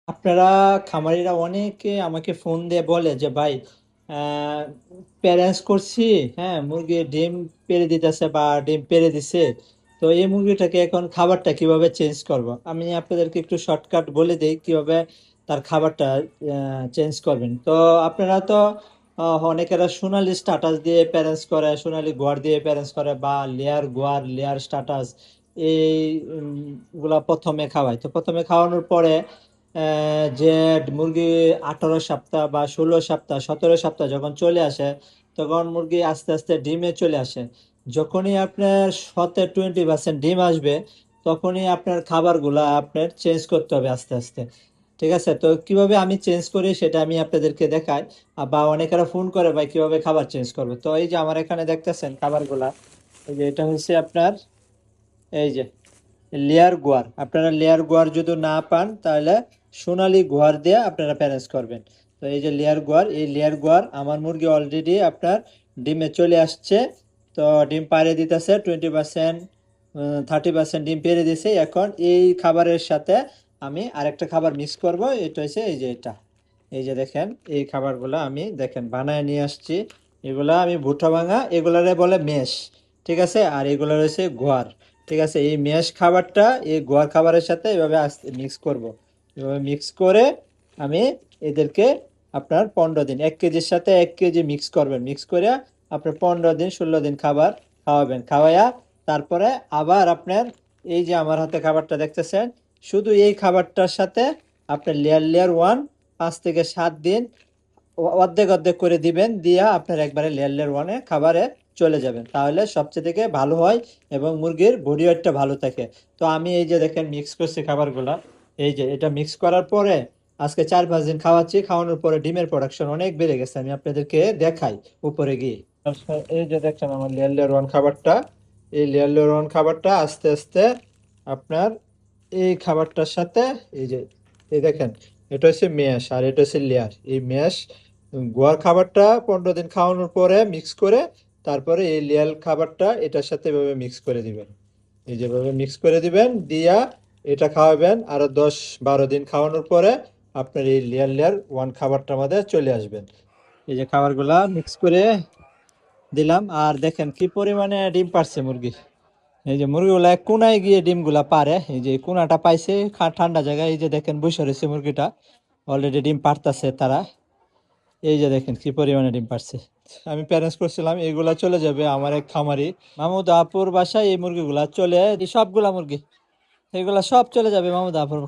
আপনারা খামারিরা অনেকে আমাকে ফোন দিয়ে বলে যে ভাই প্যারেন্টস করছি, হ্যাঁ মুরগি ডিম পেড়ে দিতেছে বা ডিম পেড়ে দিছে, তো এই মুরগিটাকে এখন খাবারটা কিভাবে চেঞ্জ করব। আমি আপনাদেরকে একটু শর্টকাট বলে দিই কিভাবে তার খাবারটা চেঞ্জ করবেন। তো আপনারা তো অনেকেরা সোনালি স্ট্যাটাস দিয়ে প্যারেন্টস করে, সোনালি গোয়ার দিয়ে প্যারেন্টস করে, বা লেয়ার গোয়ার লেয়ার স্ট্যাটাস এই গুলা প্রথমে খাওয়ায়। তো প্রথমে খাওয়ানোর পরে যে মুরগি 18 সপ্তাহ বা 16 সপ্তাহ 17 সপ্তাহ যখন চলে আসে, তখন মুরগি আস্তে আস্তে ডিমে চলে আসে। যখনই আপনার 20% ডিম আসবে, তখনই আপনার খাবারগুলা আপনার চেঞ্জ করতে হবে আস্তে আস্তে। ঠিক আছে, তো কিভাবে আমি চেঞ্জ করি সেটা আমি আপনাদেরকে দেখাই। বা অনেকেরা ফোন করে ভাই কিভাবে খাবার চেঞ্জ করবে। তো এই যে আমার এখানে দেখতেছেন খাবারগুলা, এই যে এটা হচ্ছে আপনার, এই যে লেয়ার গোয়ার। আপনারা লেয়ার গোয়ার যদি না পান তাহলে সোনালী গোয়ার দিয়ে আপনারা প্যারেন্টস করবেন। তো এই যে লেয়ার গোয়ার, এই লেয়ার গোয়ার আমার মুরগি অলরেডি আপনার ডিমে চলে আসছে। তো ডিম পাড়ে দিতেছে 20%, 30% ডিম পেড়ে দিছে। এখন এই খাবারের সাথে আমি আরেকটা খাবার মিক্স করব, এটা হচ্ছে এই যে এটা। এই যে দেখেন এই খাবারগুলো আমি দেখেন বানায় নিয়ে আসছি। এগুলা আমি ভুট্টা ভাঙা, এগুলারে বলে মেশ। ঠিক আছে, আর এগুলো রয়েছে গোয়ার। ঠিক আছে, এই ম্যাশ খাবারটা এই গোয়ার খাবারের সাথে এভাবে মিক্স করব। এভাবে মিক্স করে আমি এদেরকে আপনার 15 দিন 1 কেজির সাথে 1 কেজি মিক্স করবেন। মিক্স করে আপনার 15 দিন 16 দিন খাবার খাওয়াবেন। খাওয়াইয়া তারপরে আবার আপনার এই যে আমার হাতে খাবারটা দেখতেছেন, শুধু এই খাবারটার সাথে আপনার লেয়ার লেয়ার 5 থেকে 7 দিন অর্ধেক অর্ধেক করে দিবেন। দিয়া আপনার একবারে লেয়ার লেয়ার 1-এ খাবারে চলে যাবেন, তাহলে সবচেয়ে থেকে ভালো হয় এবং মুরগির বডি ওয়েটটা ভালো থাকে। তো আমি এই যে দেখেন মিক্স করছি খাবারগুলা। এই যে এটা মিক্স করার পরে আজকে 4-5 দিন খাওয়াচ্ছি। খাওয়ানোর পরে ডিমের প্রোডাকশন অনেক বেড়ে গেছে, আমি আপনাদেরকে দেখাই উপরে গিয়ে। আচ্ছা, এই যে দেখছেন আমার লেয়ার লেয়ার 1 খাবারটা। এই লেয়ার লেয়ার 1 খাবারটা আস্তে আস্তে আপনার এই খাবারটার সাথে, এই যে এই দেখেন, এটা হচ্ছে ম্যাশ আর এটা হচ্ছে লেয়ার। এই ম্যাশ গোয়ার খাবারটা 15 দিন খাওয়ানোর পরে মিক্স করে তারপরে এই লেয়ার খাবারটা এটার সাথে এভাবে মিক্স করে দিবেন। এই যেভাবে মিক্স করে দিবেন দিয়া এটা খাওয়াবেন। আরো 10-12 দিন খাওয়ানোর পরে আপনার এই লেয়ার লেয়ার 1 খাবারটার মধ্যে চলে আসবেন। এই যে খাবারগুলা মিক্স করে দিলাম, আর দেখেন কি পরিমাণে ডিম পারছে মুরগি। এই যে মুরগিগুলা এক কোনায় গিয়ে ডিমগুলা পারে, এই যে কোনাটা পাইছে ঠান্ডা জায়গায়। এই যে দেখেন বসে রয়েছে মুরগিটা, অলরেডি ডিম পারতাছে তারা। এই যে দেখেন কি পরিমাণে ডিম পারছে। আমি প্যারেন্টস করছিলাম, এগুলা চলে যাবে আমার এক খামারি মাহমুদ আপুর বাসায়। এই মুরগিগুলা চলে, এই সবগুলা মুরগি এগুলা সব চলে যাবে মাহমুদ আপুর